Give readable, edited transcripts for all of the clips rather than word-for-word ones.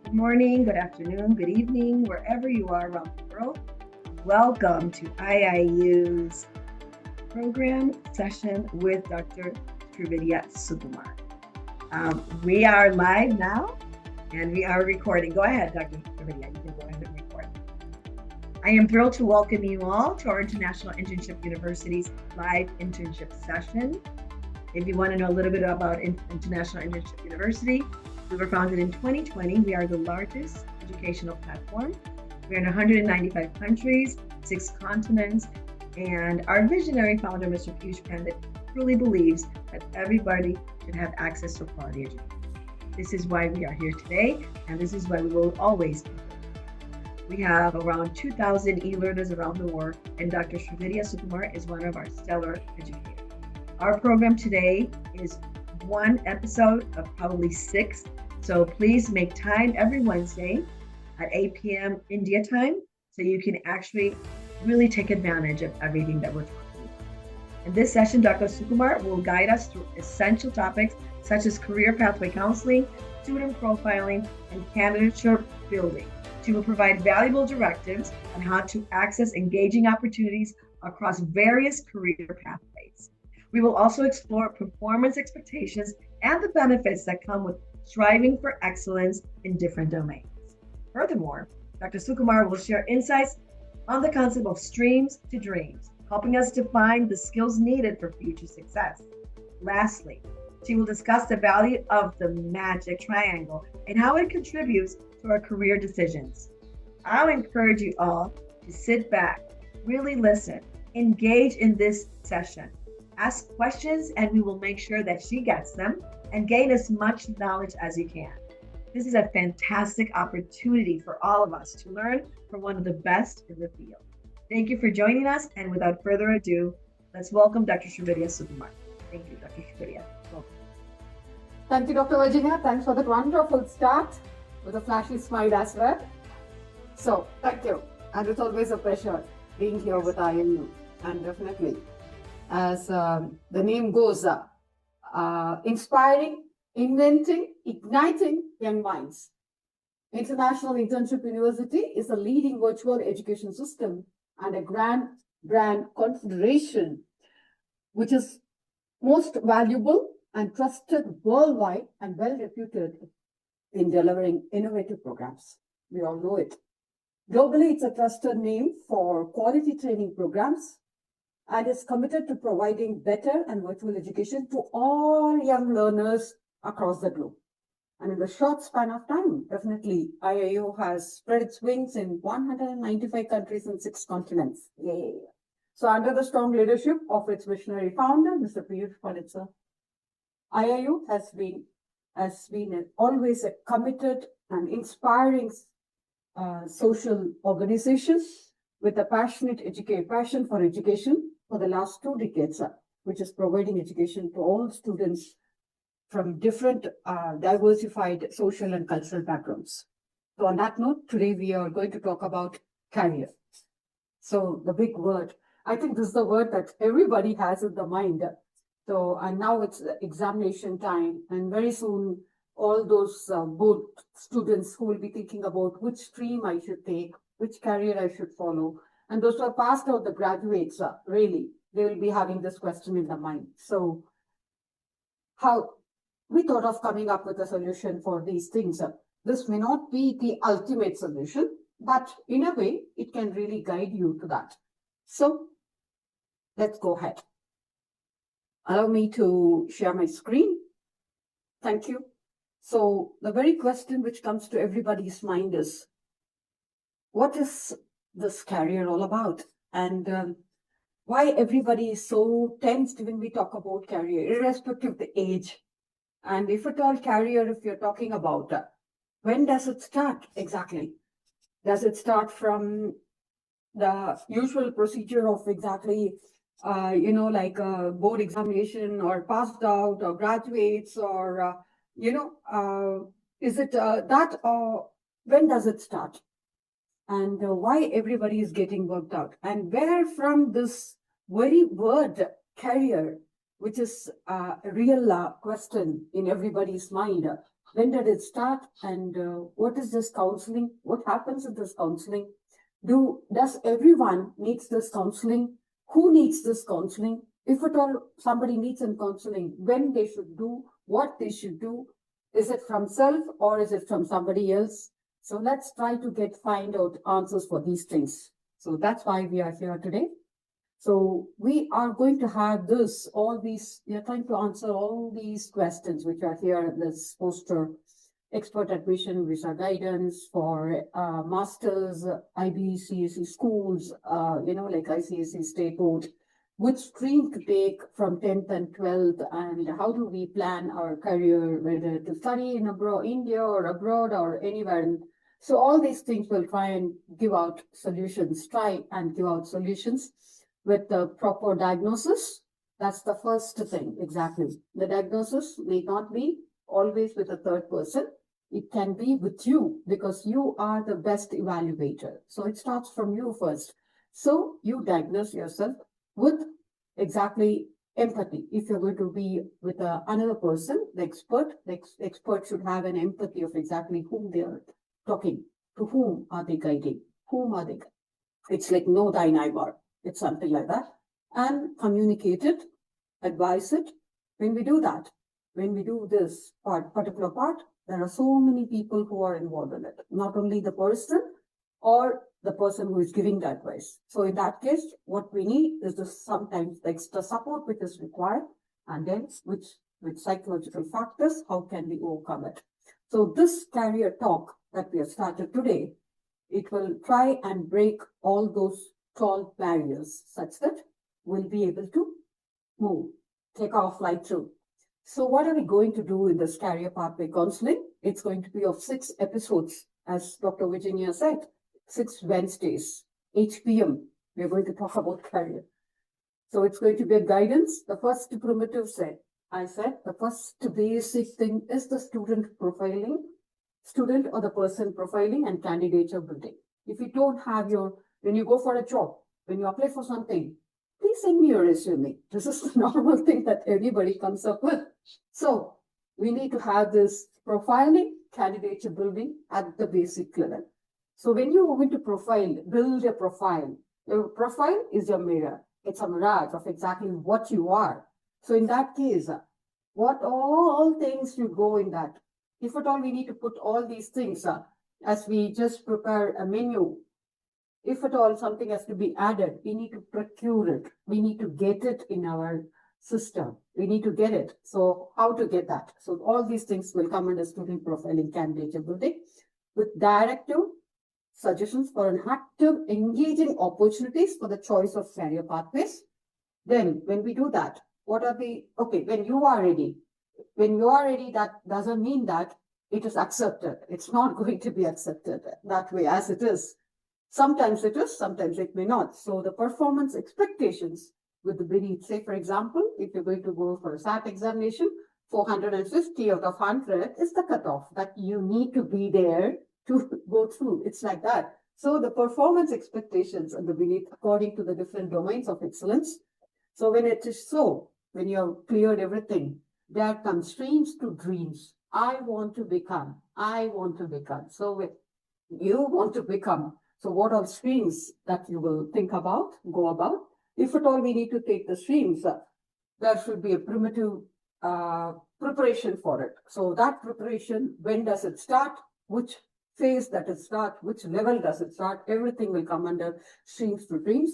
Good morning, good afternoon, good evening, wherever you are around the world. Welcome to IIU's program session with Dr. Srividhya Sukumar. We are live now and we are recording. Go ahead, Dr. Srividhya, you can go ahead and record. I am thrilled to welcome you all to our International Internship University's live internship session. If you want to know a little bit about International Internship University, we were founded in 2020. We are the largest educational platform. We're in 195 countries, 6 continents, and our visionary founder, Mr. Piyush Pandit, truly believes that everybody should have access to quality education. This is why we are here today, and this is why we will always be here. We have around 2,000 e-learners around the world, and Dr. Srividhya Sukumar is one of our stellar educators. Our program today is one episode of probably 6. So please make time every Wednesday at 8 p.m. India time so you can actually really take advantage of everything that we're talking about. In this session, Dr. Sukumar will guide us through essential topics such as career pathway counseling, student profiling, and candidature building. She will provide valuable directives on how to access engaging opportunities across various career pathways. We will also explore performance expectations and the benefits that come with striving for excellence in different domains. Furthermore, Dr. Sukumar will share insights on the concept of streams to dreams, helping us define the skills needed for future success. Lastly, she will discuss the value of the magic triangle and how it contributes to our career decisions. I'll encourage you all to sit back, really listen, engage in this session. Ask questions and we will make sure that she gets them and gain as much knowledge as you can. This is a fantastic opportunity for all of us to learn from one of the best in the field. Thank you for joining us, and without further ado, let's welcome Dr. Srividhya Sukumar. Thank you, Dr. Srividhya. Thank you, Dr. Virginia. Thanks for that wonderful start with a flashy smile as well. So, thank you. And it's always a pleasure being here with IIU. And definitely, as the name goes, inspiring, inventing, igniting young minds. International Internship University is a leading virtual education system and a grand brand confederation, which is most valuable and trusted worldwide and well reputed in delivering innovative programs. We all know it. Globally, it's a trusted name for quality training programs and is committed to providing better and virtual education to all young learners across the globe. And in the short span of time, definitely, IIU has spread its wings in 195 countries and 6 continents. Yay. So under the strong leadership of its visionary founder, Mr. Piyush Pandit, IIU has been always a committed and inspiring social organization with a passion for education for the last 2 decades, which is providing education to all students from different diversified social and cultural backgrounds. So on that note, today we are going to talk about career. So the big word, I think this is the word that everybody has in the mind. So, and now it's examination time, and very soon all those both students who will be thinking about which stream I should take, which career I should follow, and those who are passed out, the graduates, really, they will be having this question in their mind. So how we thought of coming up with a solution for these things. This may not be the ultimate solution, but in a way, it can really guide you to that. So let's go ahead. Allow me to share my screen. Thank you. So the very question which comes to everybody's mind is, what is this career all about? And why everybody is so tensed when we talk about career, irrespective of the age. And if at all career, if you're talking about, when does it start exactly? Does it start from the usual procedure of exactly, like a board examination or passed out or graduates or, is it that or when does it start? And why everybody is getting worked out? And where from this very word career, which is a real question in everybody's mind, When did it start? And what is this counseling? What happens in this counseling? Does everyone needs this counseling? Who needs this counseling? If at all somebody needs some counseling, when they should do, what they should do, is it from self or is it from somebody else? So let's try to find out answers for these things. So that's why we are here today. So we are going to have we are trying to answer all these questions which are here in this poster. Expert admission, visa guidance for masters, IB, CSE schools, like ICSE state board, which stream to take from 10th and 12th, and how do we plan our career, whether to study in India or abroad or anywhere. So all these things will try and give out solutions, with the proper diagnosis. That's the first thing, exactly. The diagnosis may not be always with a third person. It can be with you because you are the best evaluator. So it starts from you first. So you diagnose yourself with exactly empathy. If you're going to be with another person, the expert should have an empathy of exactly whom they are talking, to whom are they guiding, whom are they guiding. It's like know thy neighbor. It's something like that. And communicate it, advise it. When we do that, when we do this particular part, there are so many people who are involved in it. Not only the person or the person who is giving the advice. So in that case, what we need is sometimes the extra support which is required, and then with psychological factors, how can we overcome it? So this career talk that we have started today, it will try and break all those tall barriers such that we'll be able to move, take our flight through. So what are we going to do in this career pathway counseling? It's going to be of 6 episodes, as Dr. Virginia said, 6 Wednesdays, 8 p.m. We're going to talk about career. So it's going to be a guidance. The first primitive the first basic thing is the student or the person profiling and candidature building. If you don't have when you go for a job, when you apply for something, please send me your resume. This is the normal thing that everybody comes up with. So we need to have this profiling, candidature building at the basic level. So when you move into build your profile is your mirror. It's a mirage of exactly what you are. So in that case, what all things should go in that? If at all we need to put all these things as we just prepare a menu, if at all something has to be added, we need to procure it. We need to get it in our system. We need to get it. So how to get that? So all these things will come under student profiling, candidature building with directive suggestions for an active, engaging opportunities for the choice of career pathways. Then when we do that, when you are ready, that doesn't mean that it is accepted. It's not going to be accepted that way as it is. Sometimes it is, sometimes it may not. So the performance expectations with the beneath, say for example, if you're going to go for a SAT examination, 450 out of 100 is the cutoff that you need to be there to go through. It's like that. So the performance expectations and the beneath according to the different domains of excellence. So when it is so, when you have cleared everything, there come streams to dreams. I want to become. So when you want to become, so what are streams that you will go about? If at all we need to take the streams, there should be a primitive preparation for it. So that preparation, when does it start? Which phase does it start? Which level does it start? Everything will come under streams to dreams.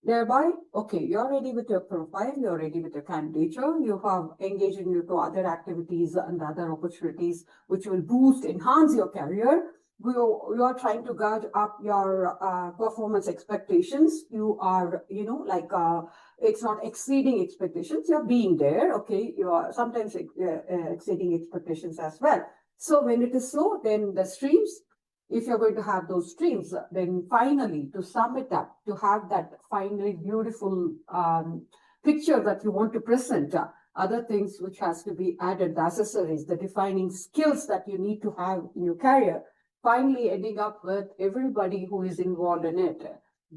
Thereby, okay, you're ready with your profile, you're ready with your candidature, you have engaged into other activities and other opportunities which will enhance your career. You are trying to guard up your performance expectations. You are, it's not exceeding expectations. You're being there, okay? You are sometimes exceeding expectations as well. So when it is so, then the streams, if you're going to have those streams, then finally, to sum it up, to have that finally beautiful picture that you want to present, other things which has to be added, the accessories, the defining skills that you need to have in your career, finally ending up with everybody who is involved in it,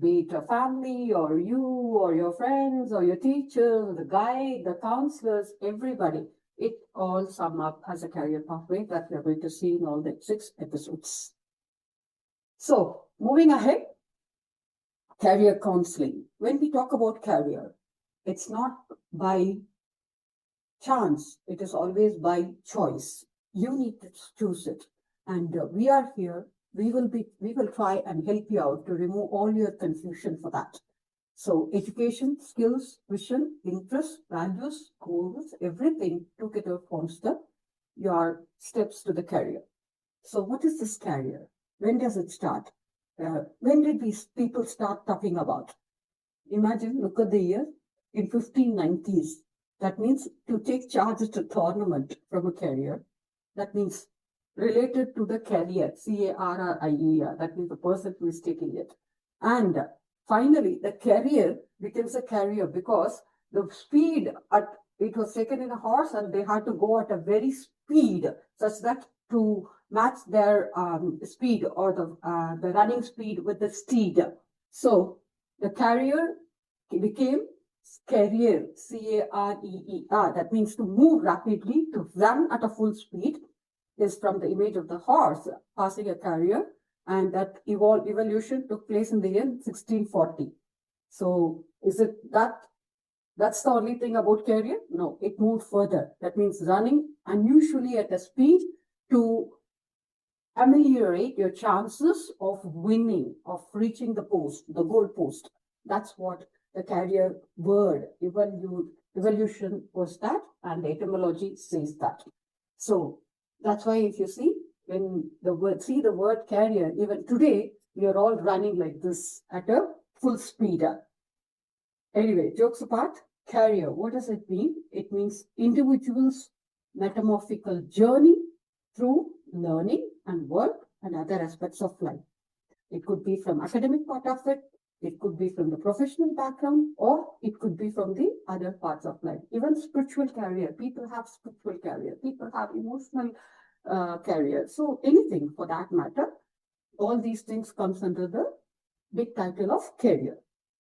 be it a family or you or your friends or your teachers, the guide, the counselors, everybody. it all sum up as a career pathway that we are going to see in all the 6 episodes. So, moving ahead, career counseling. When we talk about career, it's not by chance, it is always by choice. You need to choose it. And we are here. We will try and help you out to remove all your confusion for that. So education, skills, vision, interests, values, goals, everything together forms your steps to the career. So what is this career? When does it start? When did these people start talking about? Imagine, look at the year in 1590s. That means to take charge at a tournament from a career. That means related to the career, C-A-R-R-I-E-R. That means the person who is taking it. And finally, the career becomes a career because the speed it was taken in a horse and they had to go at a very speed such that to match their speed or the running speed with the steed. So the career became career, C-A-R-E-E-R. That means to move rapidly, to run at a full speed, is from the image of the horse passing a career, and that evolution took place in the year 1640. So is it that's the only thing about career? No, it moved further. That means running unusually at a speed to ameliorate your chances of winning, of reaching the goal post. That's what the career word evolution was that, and the etymology says that. So that's why if you see when the word career, even today we are all running like this at a full speed. Anyway, jokes apart, career, what does it mean? It means individual's metamorphical journey through learning and work and other aspects of life. It could be from academic part of it, it could be from the professional background, or it could be from the other parts of life. Even spiritual career, people have spiritual career, people have emotional career. So anything for that matter, all these things comes under the big title of career.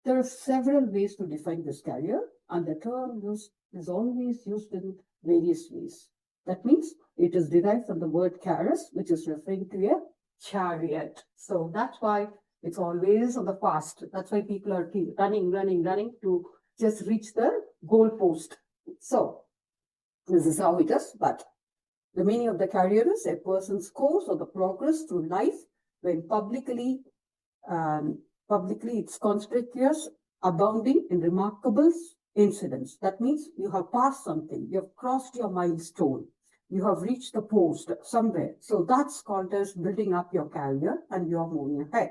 There are several ways to define this career, and the term used is always used in various ways. That means it is derived from the word carus, which is referring to a chariot. So that's why it's always on the fast. That's why people are running to just reach the goal post. So this is how it is. But the meaning of the career is a person's course or the progress through life when publicly it's conspicuous, abounding in remarkable incidents. That means you have passed something, you have crossed your milestone, you have reached the post somewhere. So that's called as building up your career and you are moving ahead.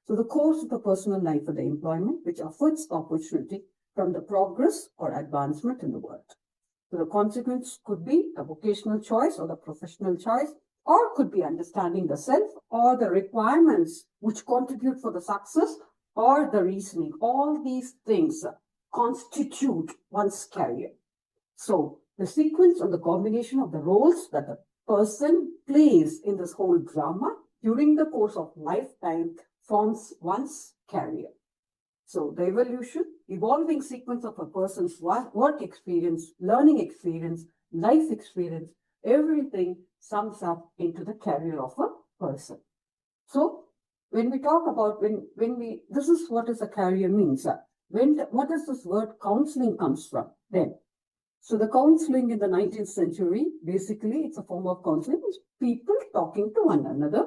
So the course of the personal life of the employment, which affords opportunity from the progress or advancement in the world. So the consequence could be a vocational choice or the professional choice, or could be understanding the self or the requirements which contribute for the success or the reasoning. All these things constitute one's career. So the sequence or the combination of the roles that the person plays in this whole drama during the course of lifetime forms one's career. So the evolving sequence of a person's work experience, learning experience, life experience, everything sums up into the career of a person. So when we talk about, this is what is a career means. What does this word counseling comes from then? So the counseling in the 19th century, basically it's a form of counseling, is people talking to one another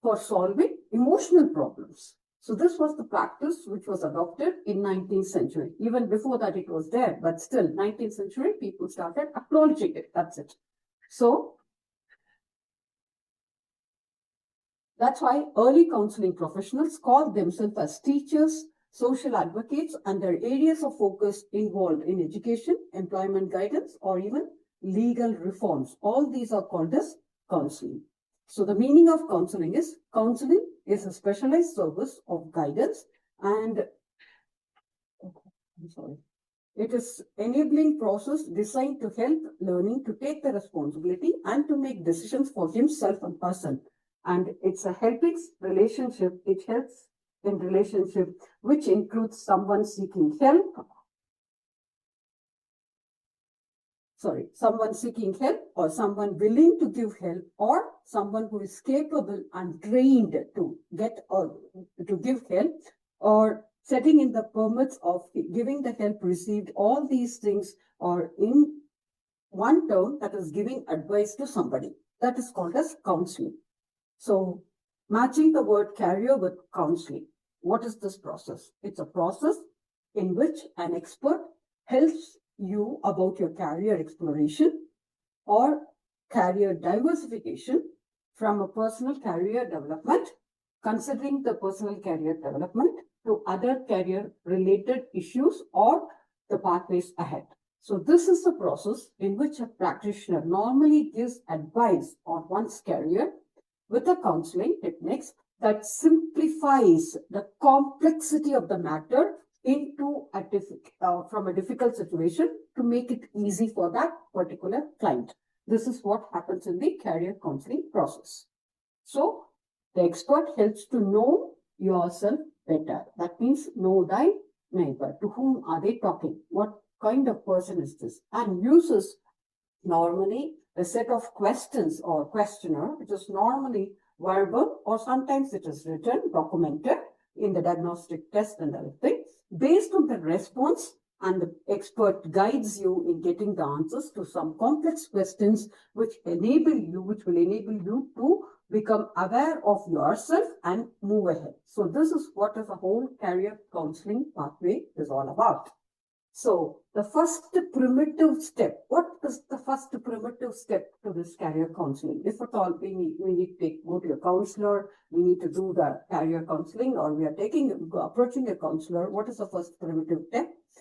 for solving emotional problems. So this was the practice which was adopted in 19th century. Even before that it was there, but still 19th century people started acknowledging it. That's it. So that's why early counseling professionals called themselves as teachers, social advocates, and their areas of focus involved in education, employment guidance, or even legal reforms. All these are called as counseling. So the meaning of counseling is a specialized service of guidance and it is enabling process designed to help learning to take the responsibility and to make decisions for himself and person. And it's a helping relationship. It helps in relationship, which includes someone seeking help. someone seeking help, or someone willing to give help, or someone who is capable and trained to get or to give help, or setting in the permits of giving the help received. All these things are in one term, that is giving advice to somebody. That is called as counseling. So matching the word career with counseling. What is this process? It's a process in which an expert helps you about your career exploration or career diversification from a personal career development, considering the personal career development, to other career related issues or the pathways ahead. So this is the process in which a practitioner normally gives advice on one's career with a counseling techniques that simplifies the complexity of the matter into from a difficult situation to make it easy for that particular client. This is what happens in the career counseling process. So the expert helps to know yourself better. That means know thy neighbor. To whom are they talking? What kind of person is this? And uses normally a set of questions or questionnaire, which is normally verbal, or sometimes it is written, documented in the diagnostic test and everything. Based on the response, and the expert guides you in getting the answers to some complex questions which will enable you to become aware of yourself and move ahead. So this is what is the whole career counseling pathway is all about. So the first primitive step, what is the first primitive step to this career counseling? If at all we need to go to a counselor, we need to do the career counseling, or we are approaching a counselor, what is the first primitive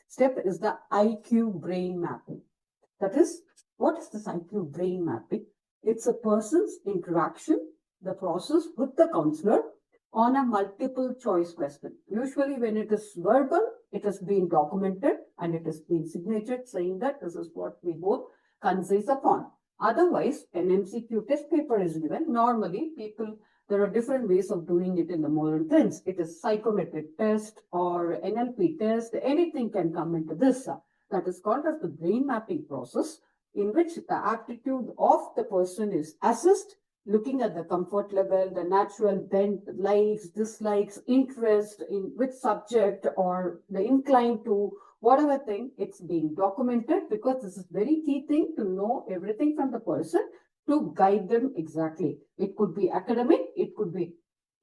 step is the IQ brain mapping. That is, what is this IQ brain mapping? It's a person's interaction, the process with the counselor on a multiple choice question. Usually when it is verbal, it has been documented and it has been signatured saying that this is what we both consist upon. Otherwise, an MCQ test paper is given. Normally, there are different ways of doing it in the modern trends. It is psychometric test or NLP test. Anything can come into this. That is called as the brain mapping process, in which the aptitude of the person is assessed, looking at the comfort level, the natural bent, likes, dislikes, interest in which subject, or the incline to whatever thing. It's being documented, because this is very key thing to know everything from the person to guide them exactly. It could be academic, it could be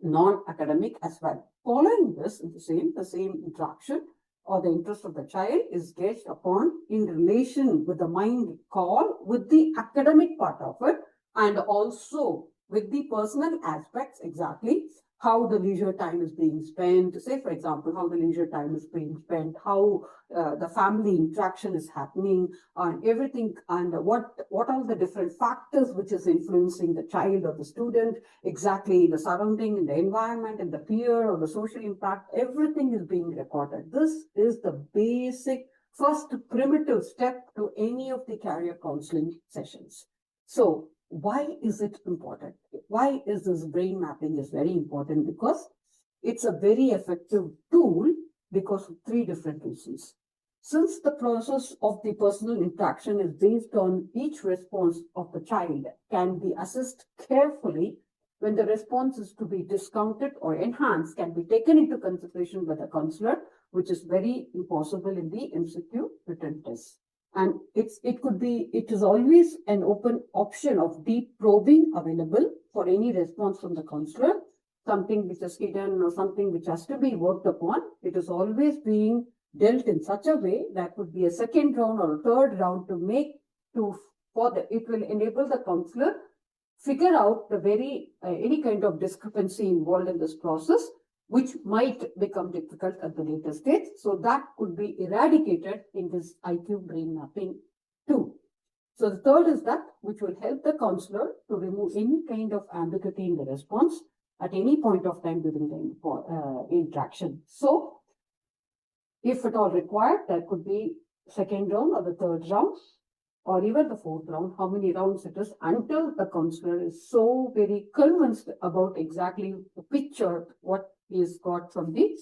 non-academic as well. Following this, the same interaction or the interest of the child is gauged upon in relation with the mind call, with the academic part of it, and also with the personal aspects, exactly how the leisure time is being spent. Say, for example, how the leisure time is being spent, how the family interaction is happening, and everything, and what are the different factors which is influencing the child or the student, exactly the surrounding, and the environment, and the peer or the social impact. Everything is being recorded. This is the basic first primitive step to any of the career counseling sessions. So why is it important? Why is this brain mapping is very important? Because it's a very effective tool because of three different reasons. Since the process of the personal interaction is based on each response of the child can be assessed carefully, when the response is to be discounted or enhanced, can be taken into consideration by the counselor, which is very impossible in the MCQ written test. And it is always an open option of deep probing available for any response from the counselor, something which is hidden or something which has to be worked upon. It is always being dealt in such a way that would be a second round or a third round it will enable the counselor figure out any kind of discrepancy involved in this process, which might become difficult at the later stage. So that could be eradicated in this IQ brain mapping too. So the third is that which will help the counselor to remove any kind of ambiguity in the response at any point of time during the interaction. So if at all required, that could be second round or the third round, or even the fourth round, how many rounds it is, until the counselor is so very convinced about exactly the picture, what he's got from the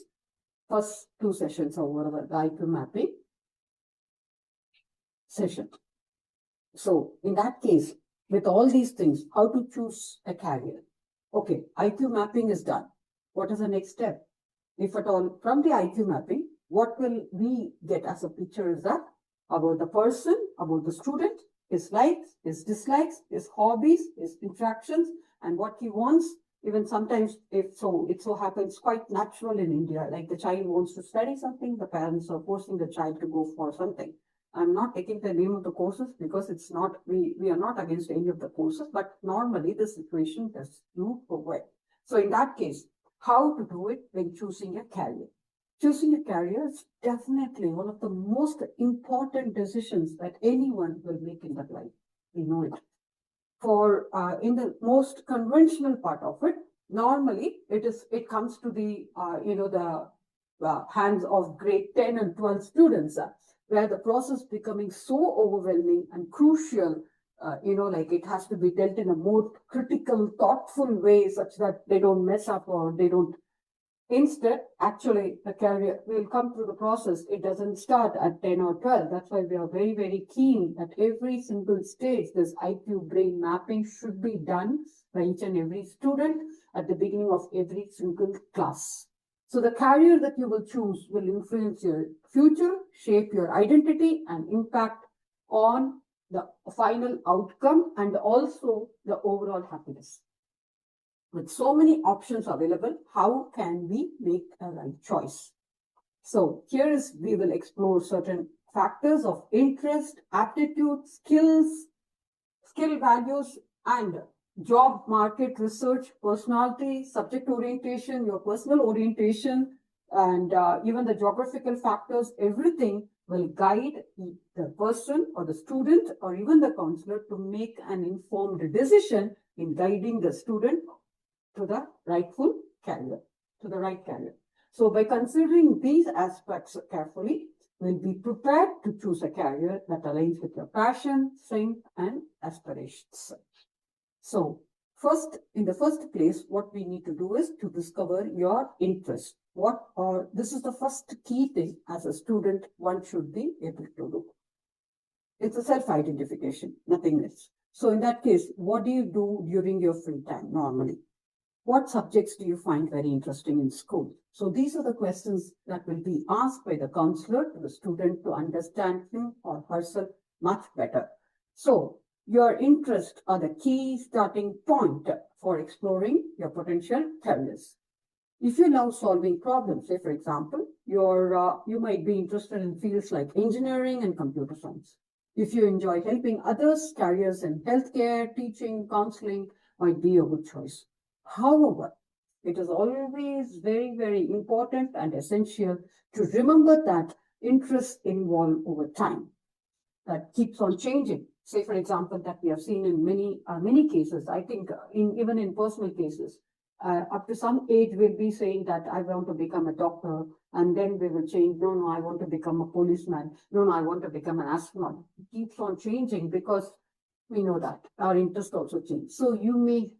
first two sessions or whatever, the IQ mapping session. So in that case, with all these things, how to choose a career? Okay, IQ mapping is done. What is the next step? If at all, from the IQ mapping, what will we get as a picture is that about the person, about the student, his likes, his dislikes, his hobbies, his interactions, and what he wants. Even sometimes, if so, it so happens quite natural in India, like the child wants to study something, the parents are forcing the child to go for something. I'm not taking the name of the courses because it's not, we are not against any of the courses, but normally the situation does not go well. So in that case, how to do it when choosing a career? Choosing a career is definitely one of the most important decisions that anyone will make in their life. We know it. For in the most conventional part of it, normally it comes to the hands of grade 10 and 12 students, where the process becoming so overwhelming and crucial, like it has to be dealt in a more critical, thoughtful way such that they don't mess up or they don't. Instead, actually, the career will come through the process. It doesn't start at 10 or 12. That's why we are very, very keen that every single stage, this IQ brain mapping should be done by each and every student at the beginning of every single class. So the career that you will choose will influence your future, shape your identity, and impact on the final outcome and also the overall happiness. With so many options available, how can we make a right choice? So here is, we will explore certain factors of interest, aptitude, skills, skill values, and job market research, personality, subject orientation, your personal orientation, and even the geographical factors. Everything will guide the person or the student or even the counselor to make an informed decision in guiding the student to the rightful career, to the right career. So by considering these aspects carefully, we'll be prepared to choose a career that aligns with your passion, strength, and aspirations. So first, in the first place, what we need to do is to discover your interest. This is the first key thing as a student one should be able to do. It's a self-identification, nothing else. So in that case, what do you do during your free time normally? What subjects do you find very interesting in school? So these are the questions that will be asked by the counselor to the student to understand him or herself much better. So your interests are the key starting point for exploring your potential careers. If you love solving problems, say for example, you might be interested in fields like engineering and computer science. If you enjoy helping others, careers in healthcare, teaching, counseling might be a good choice. However, it is always very, very important and essential to remember that interests evolve over time. That keeps on changing. Say, for example, that we have seen in many cases. I think even in personal cases, up to some age, we'll be saying that I want to become a doctor, and then we will change. No, I want to become a policeman. No, I want to become an astronaut. It keeps on changing because we know that our interest also change. So you may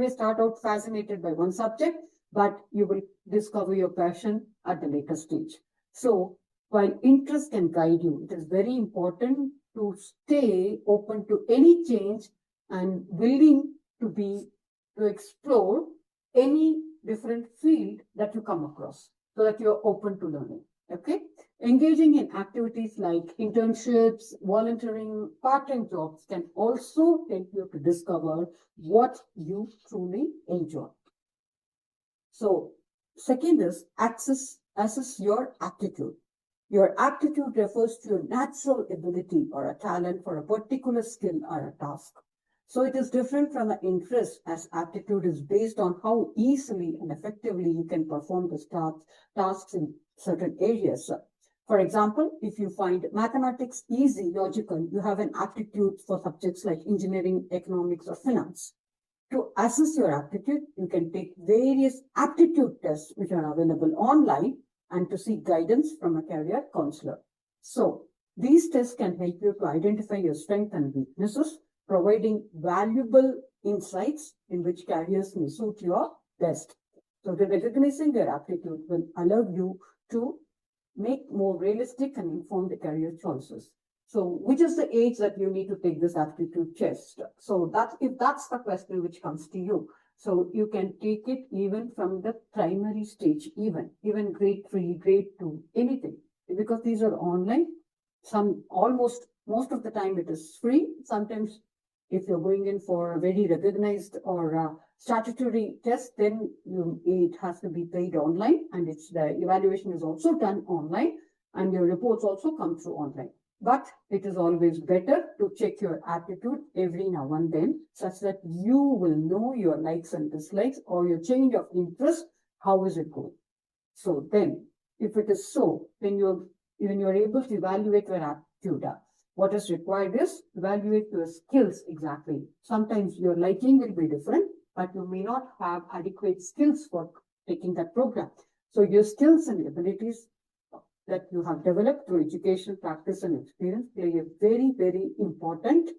start out fascinated by one subject, but you will discover your passion at the later stage. So while interest can guide you, it is very important to stay open to any change and willing to explore any different field that you come across so that you're open to learning. Okay. Engaging in activities like internships, volunteering, part-time jobs can also help you to discover what you truly enjoy. So, second is assess your aptitude. Your aptitude refers to your natural ability or a talent for a particular skill or a task. So it is different from an interest, as aptitude is based on how easily and effectively you can perform the tasks in certain areas. For example, if you find mathematics easy, logical, you have an aptitude for subjects like engineering, economics, or finance. To assess your aptitude, you can take various aptitude tests which are available online and to seek guidance from a career counselor. So these tests can help you to identify your strengths and weaknesses, providing valuable insights in which careers may suit your best. So the recognizing your aptitude will allow you to make more realistic and informed career choices. So which is the age that you need to take this aptitude test? So if that's the question which comes to you, so you can take it even from the primary stage, even grade 3, grade 2, anything, because these are online. Most of the time it is free. Sometimes if you're going in for a very recognized or statutory test, then it has to be paid online, and the evaluation is also done online, and your reports also come through online. But it is always better to check your aptitude every now and then, such that you will know your likes and dislikes or your change of interest. How is it going? So then, if it is so, then you're able to evaluate your aptitude. What is required is evaluate your skills exactly. Sometimes your liking will be different, but you may not have adequate skills for taking that program. So your skills and abilities that you have developed through education, practice, and experience play a very, very important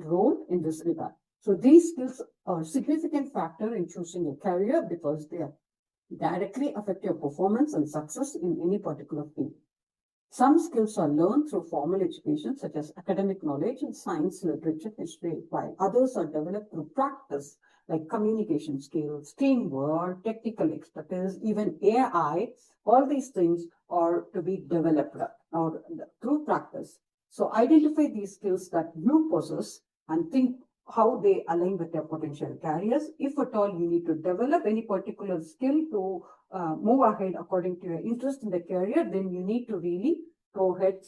role in this regard. So these skills are a significant factor in choosing a career because they directly affect your performance and success in any particular field. Some skills are learned through formal education, such as academic knowledge in science, literature, history, while others are developed through practice, like communication skills, teamwork, technical expertise, even AI. All these things are to be developed or through practice. So identify these skills that you possess and think how they align with your potential careers. If at all you need to develop any particular skill to move ahead according to your interest in the career, then you need to really go ahead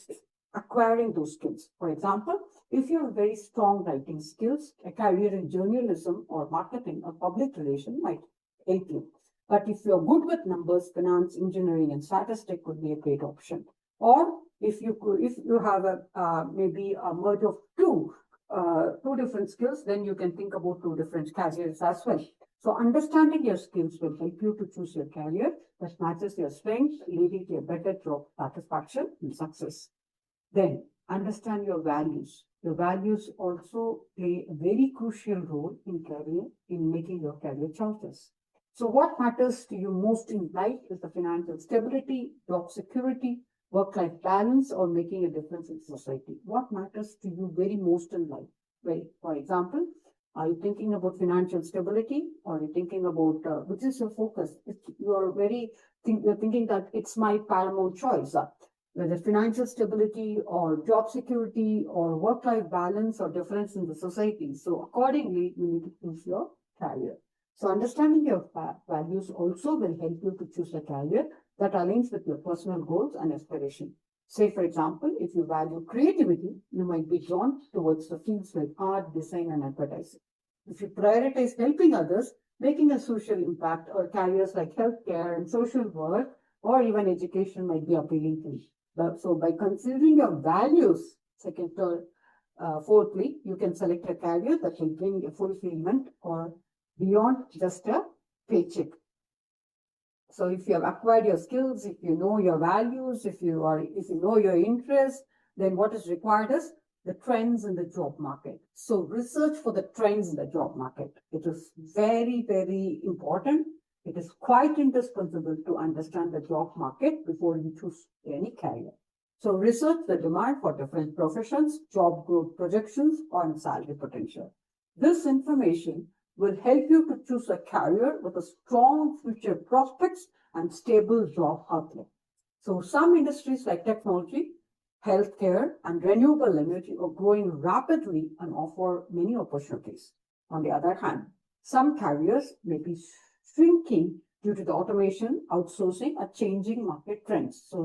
acquiring those skills. For example, if you have very strong writing skills, a career in journalism or marketing or public relation might help you. But if you're good with numbers, finance, engineering, and statistics could be a great option. Or if you have maybe a merge of two different skills, then you can think about two different careers as well. So understanding your skills will help you to choose your career that matches your strengths, leading to a better job satisfaction and success. Then understand your values. Your values also play a very crucial role in making your career choices. So what matters to you most in life is the financial stability, job security, work-life balance, or making a difference in society. What matters to you very most in life? Well, for example, are you thinking about financial stability, or are you thinking about which is your focus? If you're thinking that it's my paramount choice, whether financial stability or job security or work-life balance or difference in the society. So accordingly, you need to choose your career. So understanding your values also will help you to choose a career that aligns with your personal goals and aspirations. Say, for example, if you value creativity, you might be drawn towards the fields like art, design, and advertising. If you prioritize helping others, making a social impact, or careers like healthcare and social work, or even education might be appealing to you. So by considering your values, fourthly, you can select a career that will bring a fulfillment or beyond just a paycheck. So if you have acquired your skills, if you know your values, if you know your interests, then what is required is the trends in the job market. So research for the trends in the job market. It is very, very important. It is quite indispensable to understand the job market before you choose any career. So research the demand for different professions, job growth projections, and salary potential. This information will help you to choose a career with a strong future prospects and stable job outlook. So some industries like technology, healthcare, and renewable energy are growing rapidly and offer many opportunities. On the other hand, some careers may be shrinking due to the automation, outsourcing, or changing market trends. So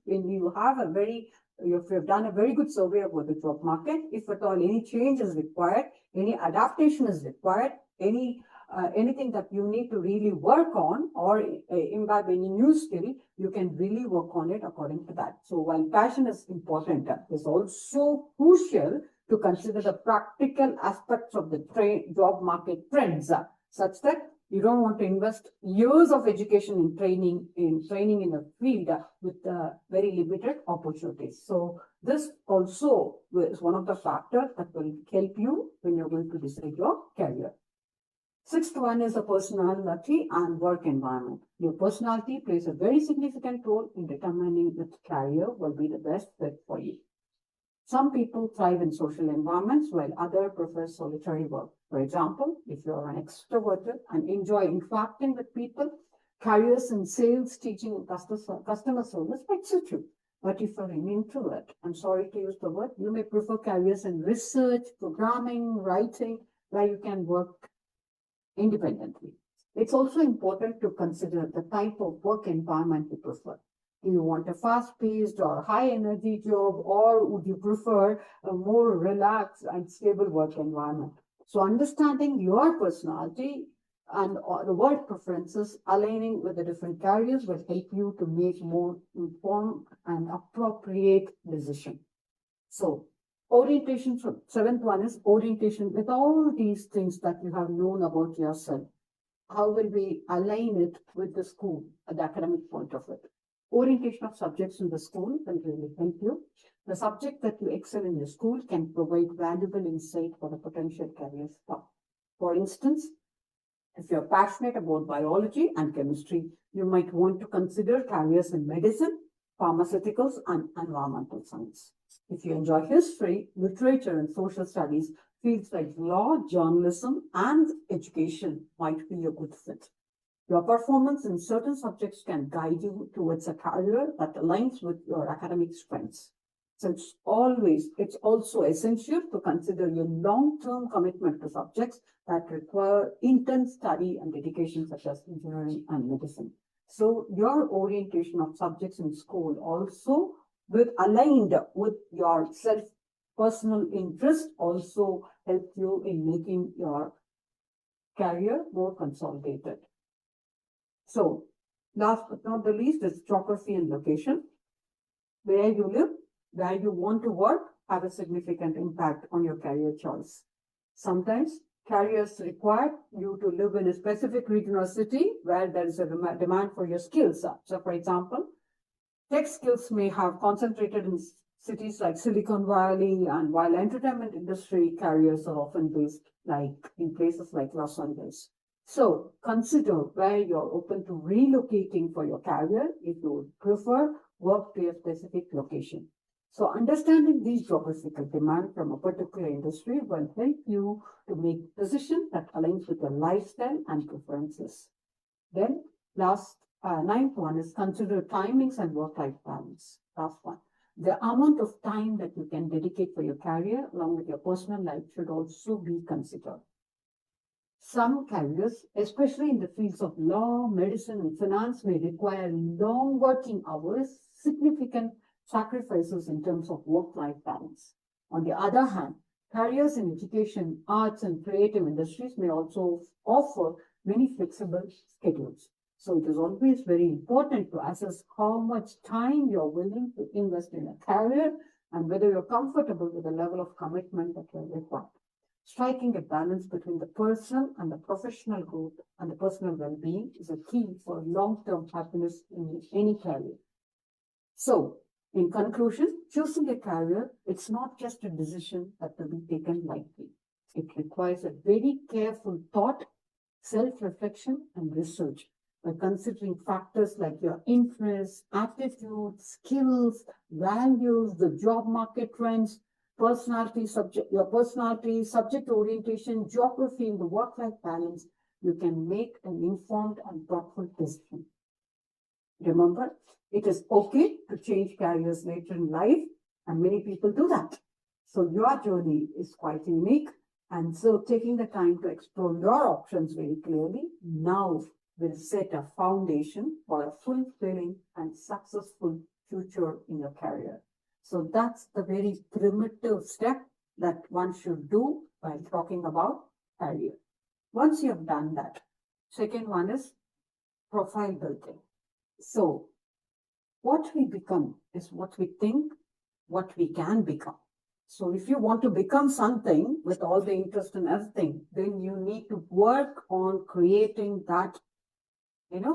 when you have if you've done a very good survey about the job market, if at all any change is required, any adaptation is required, anything that you need to really work on or imbibe any new skill, you can really work on it according to that. So while passion is important, it's also crucial to consider the practical aspects of the job market trends, such that you don't want to invest years of education in training in a field with very limited opportunities. So this also is one of the factors that will help you when you're going to decide your career. Sixth one is a personality and work environment. Your personality plays a very significant role in determining which career will be the best fit for you. Some people thrive in social environments while others prefer solitary work. For example, if you're an extroverted and enjoy interacting with people, careers in sales, teaching, and customer service might suit you. But if you're an introvert, I'm sorry to use the word, you may prefer careers in research, programming, writing, where you can work independently. It's also important to consider the type of work environment you prefer. Do you want a fast-paced or high-energy job, or would you prefer a more relaxed and stable work environment? So understanding your personality and the work preferences aligning with the different careers will help you to make more informed and appropriate decision. So orientation, seventh one is orientation. With all these things that you have known about yourself, how will we align it with the school at the academic point of it? Orientation of subjects in the school will really help you. The subject that you excel in the school can provide valuable insight for the potential career path. For instance, if you're passionate about biology and chemistry, you might want to consider careers in medicine, pharmaceuticals, and environmental science. If you enjoy history, literature, and social studies, fields like law, journalism, and education might be a good fit. Your performance in certain subjects can guide you towards a career that aligns with your academic strengths. So it's also essential to consider your long-term commitment to subjects that require intense study and dedication, such as engineering and medicine. So your orientation of subjects in school also aligned with your personal interest also help you in making your career more consolidated. So last but not the least is geography and location. Where you live, where you want to work have a significant impact on your career choice. Sometimes careers require you to live in a specific region or city where there is a demand for your skills. So for example, tech skills may have concentrated in cities like Silicon Valley, and while entertainment industry careers are often based like in places like Los Angeles. So consider where you're open to relocating for your career if you would prefer work to a specific location. So understanding these geographical demand from a particular industry will help you to make decision that aligns with your lifestyle and preferences. Then ninth one is consider timings and work-life balance. Last one. The amount of time that you can dedicate for your career along with your personal life should also be considered. Some careers, especially in the fields of law, medicine, and finance, may require long working hours, significant sacrifices in terms of work-life balance. On the other hand, careers in education, arts, and creative industries may also offer many flexible schedules. So it is always very important to assess how much time you're willing to invest in a career and whether you're comfortable with the level of commitment that you're required. Striking a balance between the personal and the professional growth and the personal well-being is a key for long-term happiness in any career. So, in conclusion, choosing a career, it's not just a decision that will be taken lightly. It requires a very careful thought, self-reflection, and research by considering factors like your interests, aptitude, skills, values, the job market trends, your personality, subject orientation, geography, and the work-life balance. You can make an informed and thoughtful decision. Remember, it is okay to change careers later in life, and many people do that. So your journey is quite unique. And so taking the time to explore your options very clearly now will set a foundation for a fulfilling and successful future in your career. So that's the very primitive step that one should do while talking about career. Once you have done that, second one is profile building. So what we become is what we think, what we can become. So if you want to become something with all the interest and everything, then you need to work on creating that,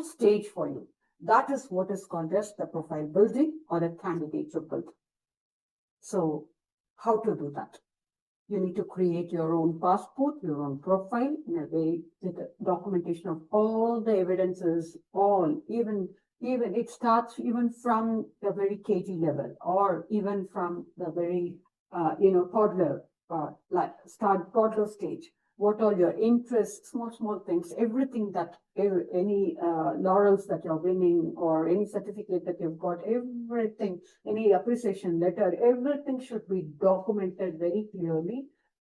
stage for you. That is what is called as the profile building or the candidature building. So how to do that? You need to create your own passport, your own profile in a way with the documentation of all the evidences, even it starts even from the very KG level or even from the very toddler like start toddler stage. What are your interests, small things, everything that any laurels that you're winning or any certificate that you've got, everything, any appreciation letter, everything should be documented very clearly.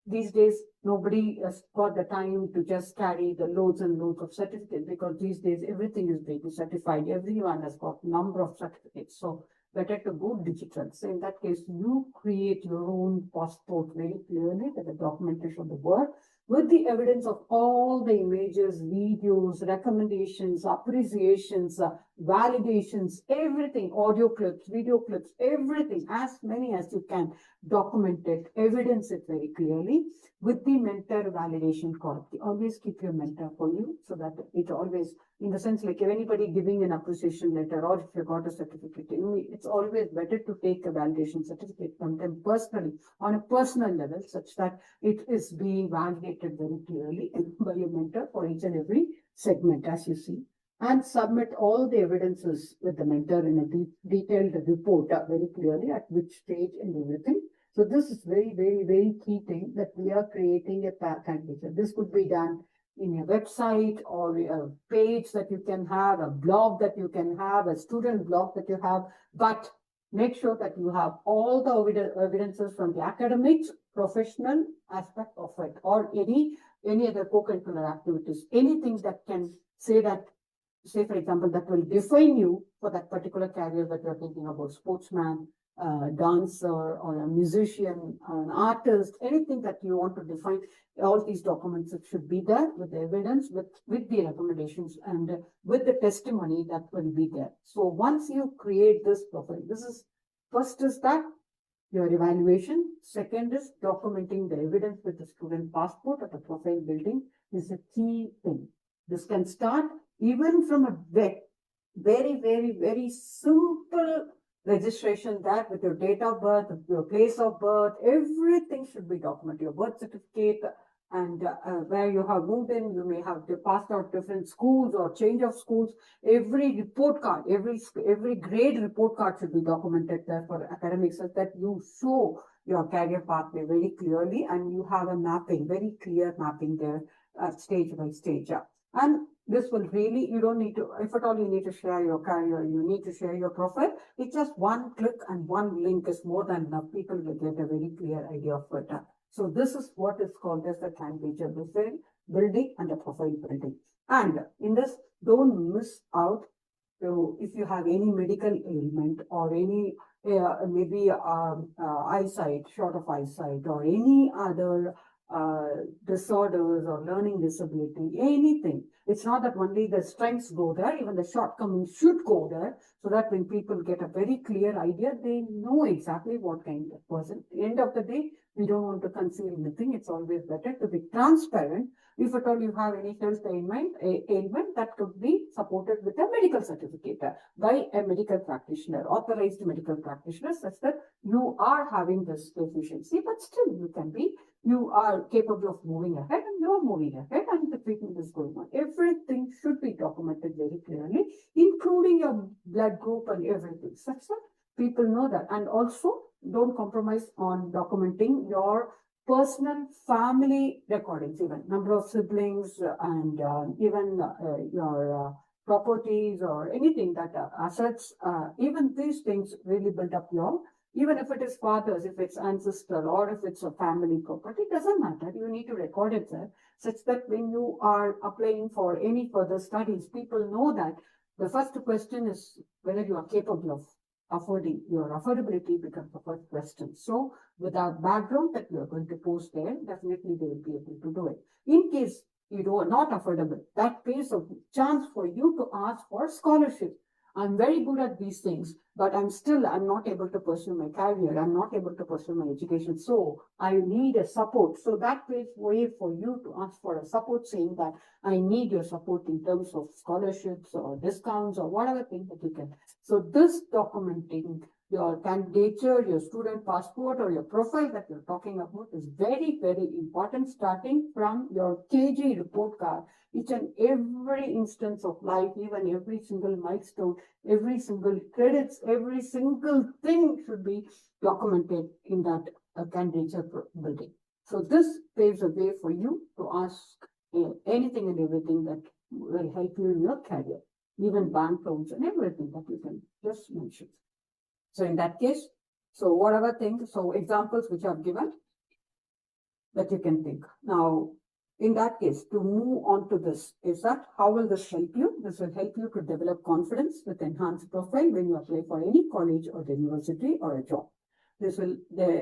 These days, nobody has got the time to just carry the loads and loads of certificates because these days everything is being certified. Everyone has got number of certificates. So better to go digital. So in that case, you create your own passport very clearly with the documentation of the work with the evidence of all the images, videos, recommendations, appreciations, validations, everything, audio clips, video clips, everything, as many as you can, document it, evidence it very clearly with the mentor validation card. Always keep your mentor for you so that it always, in the sense like if anybody giving an appreciation letter or if you got a certificate, it's always better to take a validation certificate from them personally on a personal level such that it is being validated very clearly by your mentor for each and every segment as you see. And submit all the evidences with the mentor in a detailed report very clearly at which stage and everything. So this is very key thing that we are creating a candidature. This could be done in a website or a page that you can have, a blog that you can have, a student blog that you have, but make sure that you have all the evidences from the academics, professional aspect of it, or any other co-curricular activities, anything that can say that, say for example, that will define you for that particular career that you're thinking about, sportsman, dancer, or a musician, an artist, anything that you want to define, all these documents should be there with the evidence, with the recommendations, and with the testimony that will be there. So once you create this profile, first is that your evaluation. Second is documenting the evidence with the student passport or the profile building is a key thing. This can start even from a very simple registration that with your date of birth, your place of birth, everything should be documented. Your birth certificate and where you have moved in, you may have passed out different schools or change of schools. Every report card, every grade report card should be documented there for academics so that you show your career pathway very clearly and you have a mapping, very clear mapping there stage by stage. And this will really, you don't need to, if at all you need to share your career, you need to share your profile, it's just one click and one link is more than enough. People will get a very clear idea of it. So this is what is called as the candidature building and the profile building. And in this, don't miss out. So if you have any medical ailment or any maybe eyesight, short of eyesight, or any other disorders or learning disability, anything. It's not that only the strengths go there, even the shortcomings should go there, so that when people get a very clear idea, they know exactly what kind of person. At the end of the day, we don't want to conceal anything. It's always better to be transparent. If at all you have any health ailment that could be supported with a medical certificate by a medical practitioner, authorized medical practitioner, such that you are having this deficiency, but still you are capable of moving ahead and you're moving ahead and the treatment is going on. Everything should be documented very clearly, including your blood group and everything, such that people know that. And also don't compromise on documenting your personal family recordings, even number of siblings and even your properties or anything that assets, even these things really build up your, even if it is fathers, if it's ancestral or if it's a family property, it doesn't matter. You need to record it there such that when you are applying for any further studies, people know that the first question is whether you are capable of affording. Your affordability becomes the first question. So with our background that we are going to post there, definitely they will be able to do it. In case you are not affordable, that pays a chance for you to ask for scholarship. I'm very good at these things, but I'm not able to pursue my career. I'm not able to pursue my education. So I need a support. So that paves way for you to ask for a support, saying that I need your support in terms of scholarships or discounts or whatever thing that you can. So this documenting your candidature, your student passport, or your profile that you're talking about is very, very important, starting from your KG report card. Each and every instance of life, even every single milestone, every single credits, every single thing should be documented in that candidature building. So this paves a way for you to ask anything and everything that will help you in your career, even bank loans and everything that you can just mention. So in that case, so whatever things, so examples which I've given that you can think. Now, in that case, to move on to this, is that how will this help you? This will help you to develop confidence with enhanced profile when you apply for any college or the university or a job. This will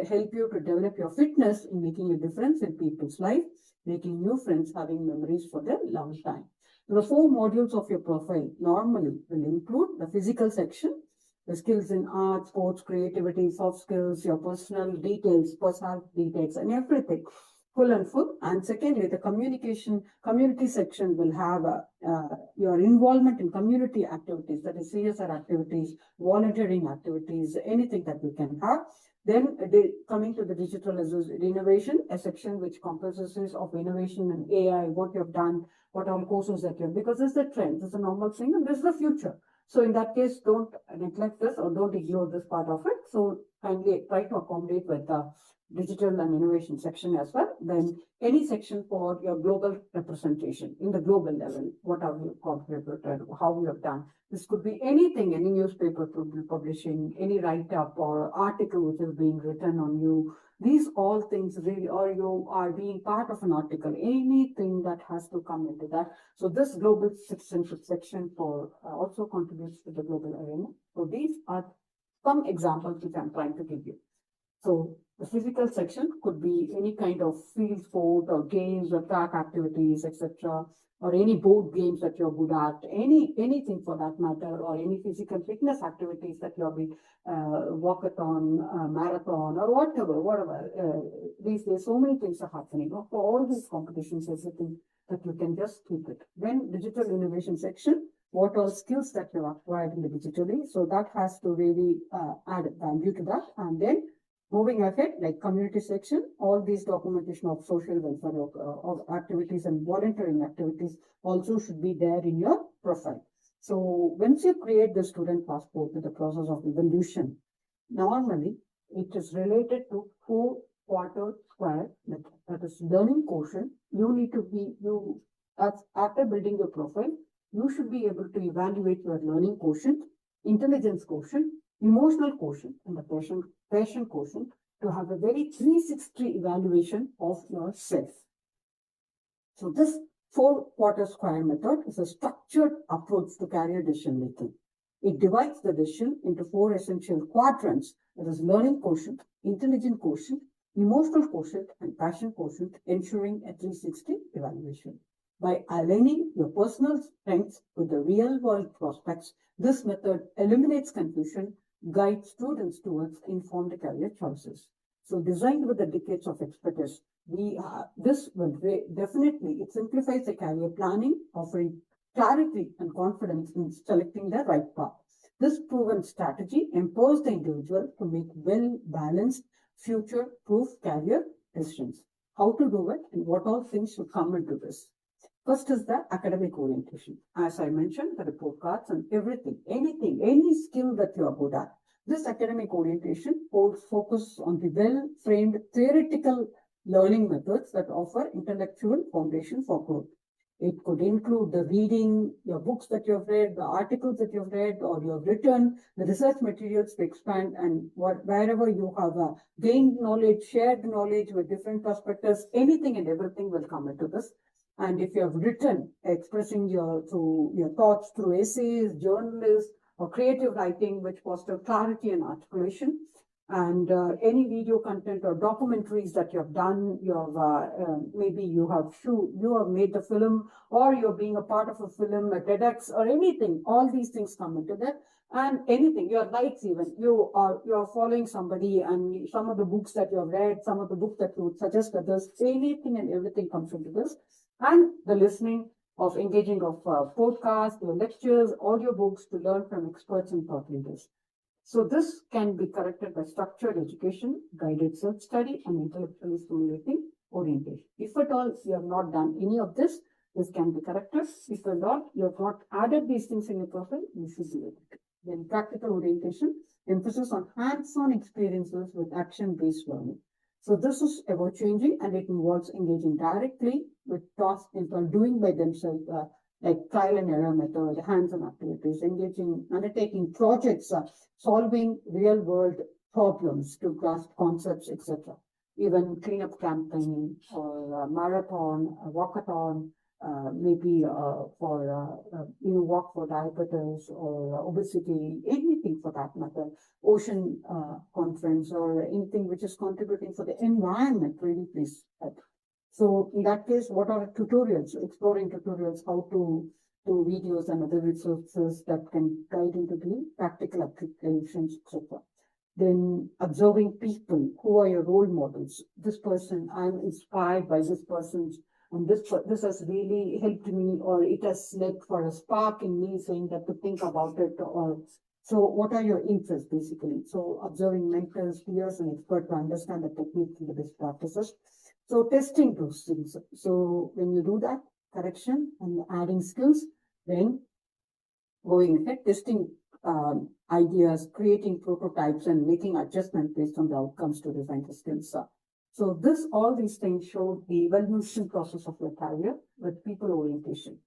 help you to develop your fitness in making a difference in people's life, making new friends, having memories for the long time. The 4 modules of your profile normally will include the physical section, the skills in art, sports, creativity, soft skills, your personal details, and everything, full and full. And secondly, the community section will have your involvement in community activities, that is CSR activities, volunteering activities, anything that you can have. Then coming to the digital innovation, a section which comprises of innovation and AI, what you've done, what all courses that you've, because this is the trend, this is a normal thing, and this is the future. So in that case, don't neglect this or don't ignore this part of it. So kindly try to accommodate with the digital and innovation section as well. Then any section for your global representation in the global level, what have you contributed, how you have done. This could be anything, any newspaper could be publishing, any write-up or article which is being written on you. These all things really, or you are being part of an article, anything that has to come into that. So this global citizenship section for also contributes to the global arena. So these are some examples which I'm trying to give you. So the physical section could be any kind of field sport or games or track activities, etc., or any board games that you're good at, anything for that matter, or any physical fitness activities that you'll be walkathon, marathon, or whatever. These days, so many things are happening. For all these competitions, everything that you can just keep it. Then digital innovation section, what all skills that you've acquired in the digitally. So that has to really add value to that. And then moving ahead, like community section, all these documentation of social welfare of activities and volunteering activities also should be there in your profile. So once you create the student passport with the process of evolution, normally it is related to 4-quarter square method. That is learning quotient. You need to be, after building your profile, you should be able to evaluate your learning quotient, intelligence quotient, emotional quotient, and the passion quotient to have a very 360 evaluation of yourself. So this 4-quarter square method is a structured approach to career decision making. It divides the decision into 4 essential quadrants, that is learning quotient, intelligence quotient, emotional quotient, and passion quotient, ensuring a 360 evaluation. By aligning your personal strengths with the real world prospects, this method eliminates confusion, guides students towards informed career choices. So designed with the decades of expertise, this will definitely, it simplifies the career planning, offering clarity and confidence in selecting the right path. This proven strategy empowers the individual to make well-balanced, future-proof career decisions. How to do it and what all things should come into this. First is the academic orientation. As I mentioned, the report cards and everything, anything, any skill that you are good at. This academic orientation focuses on the well-framed theoretical learning methods that offer intellectual foundation for growth. It could include the reading, your books that you've read, the articles that you've read or you've written, the research materials to expand, and wherever you have gained knowledge, shared knowledge with different perspectives, anything and everything will come into this. And if you have written, expressing your thoughts through essays, journalists, or creative writing, which foster clarity and articulation, and any video content or documentaries that you have done, maybe you have made the film, or you're being a part of a film, a TEDx, or anything. All these things come into that. And anything, your likes even, you're following somebody, and some of the books that you have read, some of the books that you would suggest others, anything and everything comes into this. And the listening of engaging of podcasts, your lectures, audiobooks to learn from experts and thought leaders. So this can be corrected by structured education, guided self-study, and intellectually stimulating orientation. If at all you have not done any of this, this can be corrected. If at all you have not added these things in your profile, you should do it. Then practical orientation, emphasis on hands-on experiences with action-based learning. So this is about changing, and it involves engaging directly with tasks people doing by themselves, like trial and error method, hands-on activities, undertaking projects, solving real-world problems to grasp concepts, etc. Even cleanup campaign or marathon, walkathon, maybe for walk for diabetes or obesity, anything for that matter, ocean conference or anything which is contributing for the environment, really please help. So in that case, what are tutorials, exploring tutorials, how to do videos and other resources that can guide into the practical applications, etc. Then observing people, who are your role models? This person, I'm inspired by this person's, and this has really helped me, or it has led for a spark in me saying that to think about it, or so what are your interests basically? So observing mentors, peers, and experts to understand the techniques and the best practices. So testing those things. So when you do that, correction and adding skills, then going ahead, testing ideas, creating prototypes, and making adjustments based on the outcomes to define the skills. So all these things show the evolution process of your career with people orientation.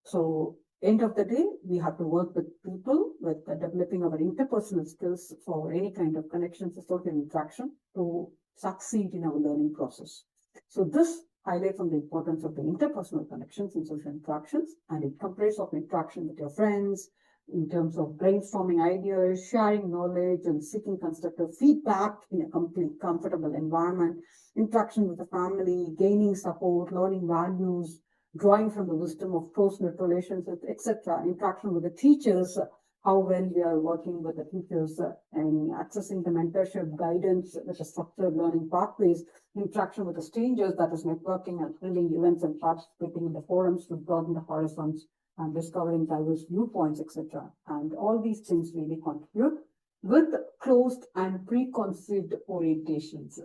So end of the day, we have to work with people, with developing our interpersonal skills for any kind of connections, social interaction to succeed in our learning process. So this highlights on the importance of the interpersonal connections and social interactions, and it comprises of interaction with your friends, in terms of brainstorming ideas, sharing knowledge, and seeking constructive feedback in a complete comfortable environment, interaction with the family, gaining support, learning values, drawing from the wisdom of close-knit relationships, etc., interaction with the teachers, how well we are working with the teachers, and accessing the mentorship, guidance with the structured learning pathways, interaction with the strangers, that is networking and thrilling events and participating in the forums to broaden the horizons and discovering diverse viewpoints, etc. And all these things really contribute with closed and preconceived orientations.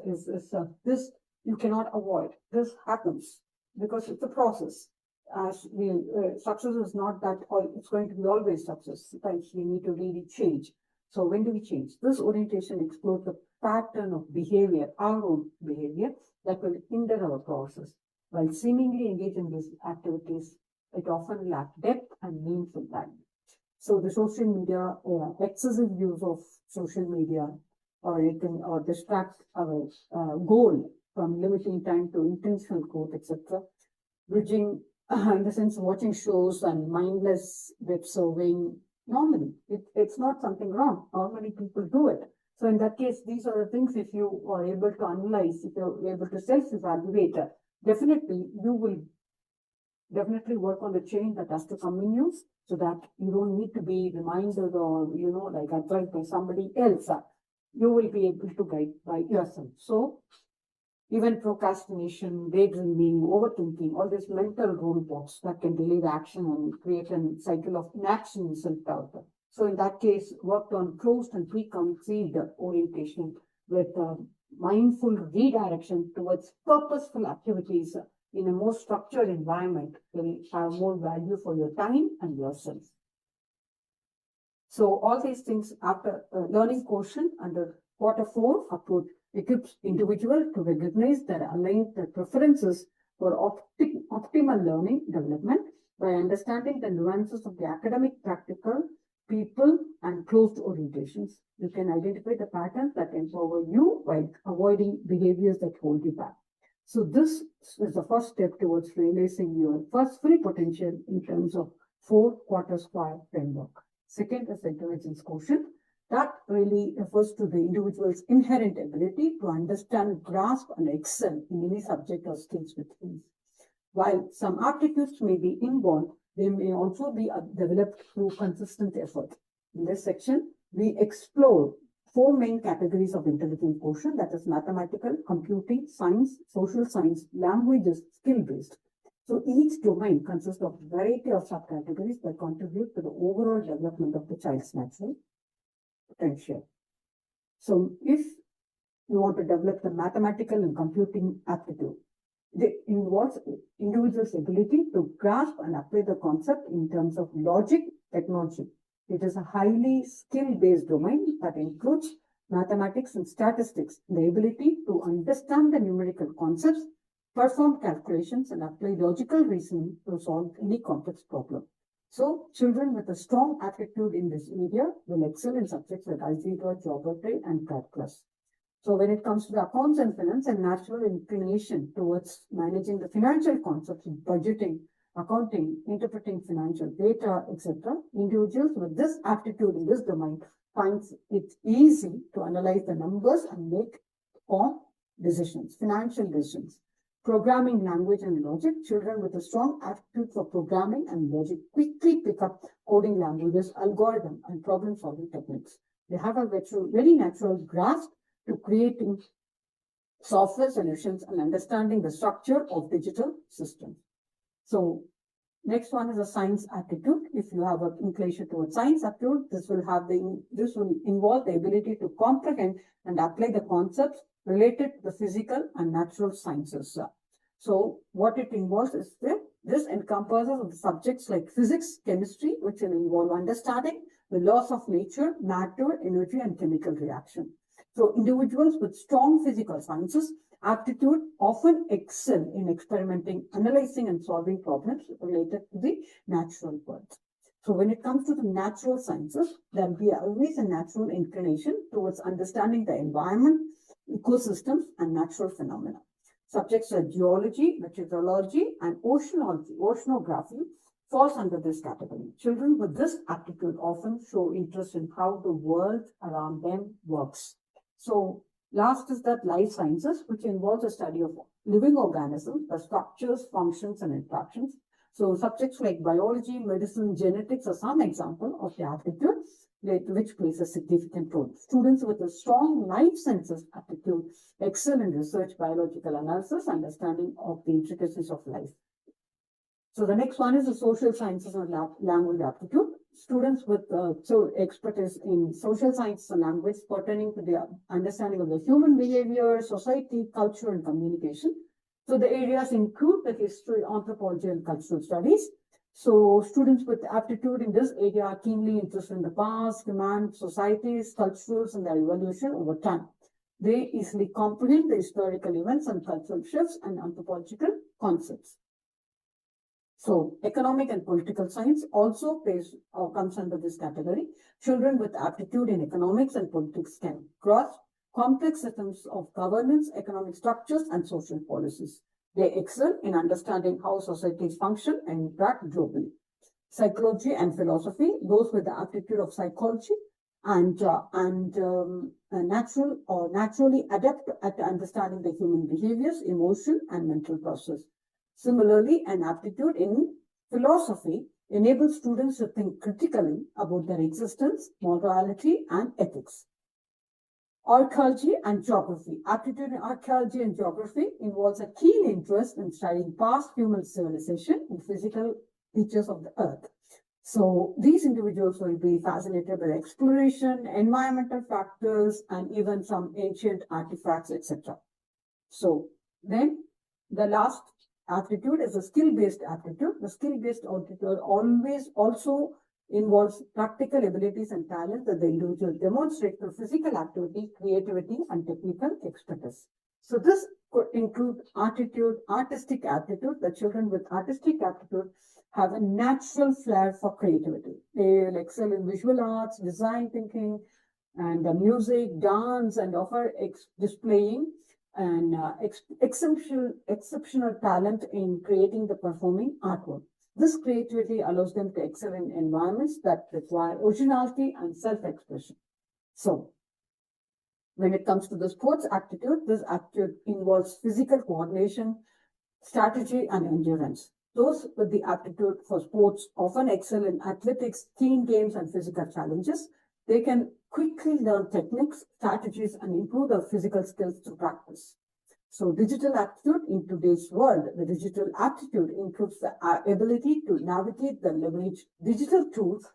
This you cannot avoid. This happens because it's a process. As success is not that, or it's going to be always success. Sometimes we need to really change. So when do we change? This orientation explores the pattern of behavior, our own behavior, that will hinder our process. While seemingly engaged in these activities, it often lacks depth and meaningful value. So the social media, excessive use of social media, or it can distract our goal from limiting time to intentional growth, etc. Bridging, in the sense of watching shows and mindless web surfing, normally, it's not something wrong. Normally people do it. So in that case, these are the things, if you are able to analyze, if you're able to self-evaluate, definitely you will definitely work on the change that has to come in you, so that you don't need to be reminded or, like advised by somebody else. You will be able to guide by yourself. So even procrastination, daydreaming, overthinking, all these mental roadblocks that can delay the action and create a cycle of inaction and self-doubt. So in that case, worked on closed and preconceived orientation with mindful redirection towards purposeful activities in a more structured environment will have more value for your time and yourself. So all these things after learning quotient under quarter 4 approach equips individual to recognize their aligned preferences for optimal learning development by understanding the nuances of the academic, practical, people, and closed orientations. You can identify the patterns that empower you while avoiding behaviors that hold you back. So this is the first step towards realizing your first full potential in terms of 4 quarter square framework. Second is intelligence quotient. That really refers to the individual's inherent ability to understand, grasp, and excel in any subject or skills with ease. While some aptitudes may be inborn, they may also be developed through consistent effort. In this section, we explore 4 main categories of intelligence quotient, that is mathematical, computing, science, social science, languages, skill-based. So each domain consists of a variety of subcategories that contribute to the overall development of the child's natural potential. So if you want to develop the mathematical and computing aptitude, it involves individual's ability to grasp and apply the concept in terms of logic, technology. It is a highly skill-based domain that includes mathematics and statistics, the ability to understand the numerical concepts, perform calculations, and apply logical reasoning to solve any complex problem. So, children with a strong aptitude in this area will excel in subjects like algebra, geometry, and calculus. So when it comes to the accounts and finance, a natural inclination towards managing the financial concepts, budgeting, accounting, interpreting financial data, etc., individuals with this aptitude in this domain finds it easy to analyze the numbers and make informed decisions, financial decisions. Programming language and logic, children with a strong aptitude for programming and logic quickly pick up coding languages, algorithm, and problem-solving techniques. They have a very natural grasp to creating software solutions and understanding the structure of digital systems. So next one is a science aptitude. If you have an inclination towards science aptitude, this will involve the ability to comprehend and apply the concepts related to the physical and natural sciences. So what it involves is this encompasses subjects like physics, chemistry, which will involve understanding the laws of nature, matter, energy, and chemical reaction. So individuals with strong physical sciences aptitude often excel in experimenting, analyzing, and solving problems related to the natural world. So when it comes to the natural sciences, there will be always a natural inclination towards understanding the environment, ecosystems, and natural phenomena. Subjects like geology, meteorology, and oceanography falls under this category. Children with this aptitude often show interest in how the world around them works. So last is that life sciences, which involves the study of living organisms, the structures, functions, and interactions. So subjects like biology, medicine, genetics are some example of the aptitude which plays a significant role. Students with a strong life sciences aptitude excel in research, biological analysis, understanding of the intricacies of life. So the next one is the social sciences and language aptitude. Students with expertise in social sciences and language pertaining to the understanding of the human behavior, society, culture, and communication. So the areas include the history, anthropology, and cultural studies. So students with aptitude in this area are keenly interested in the past, human societies, cultures, and their evolution over time. They easily comprehend the historical events and cultural shifts and anthropological concepts. So economic and political science also comes under this category. Children with aptitude in economics and politics can grasp complex systems of governance, economic structures, and social policies. They excel in understanding how societies function and interact globally. Psychology and philosophy, those with the aptitude of psychology and naturally adept at understanding the human behaviors, emotion, and mental process. Similarly, an aptitude in philosophy enables students to think critically about their existence, morality, and ethics. Archaeology and geography. Aptitude in archaeology and geography involves a keen interest in studying past human civilization and physical features of the earth. So these individuals will be fascinated by exploration, environmental factors, and even some ancient artifacts, etc. So then the last aptitude is a skill-based aptitude. The skill-based aptitude always also involves practical abilities and talent that the individual demonstrates through physical activity, creativity, and technical expertise. So this could include artistic aptitude. The children with artistic aptitude have a natural flair for creativity. They will excel in visual arts, design thinking, and music, dance, and offer displaying and exceptional talent in creating the performing artwork. This creativity allows them to excel in environments that require originality and self-expression. So, when it comes to the sports aptitude, this aptitude involves physical coordination, strategy, and endurance. Those with the aptitude for sports often excel in athletics, team games, and physical challenges. They can quickly learn techniques, strategies, and improve their physical skills through practice. So digital aptitude in today's world, the digital aptitude includes the ability to navigate the leverage digital tools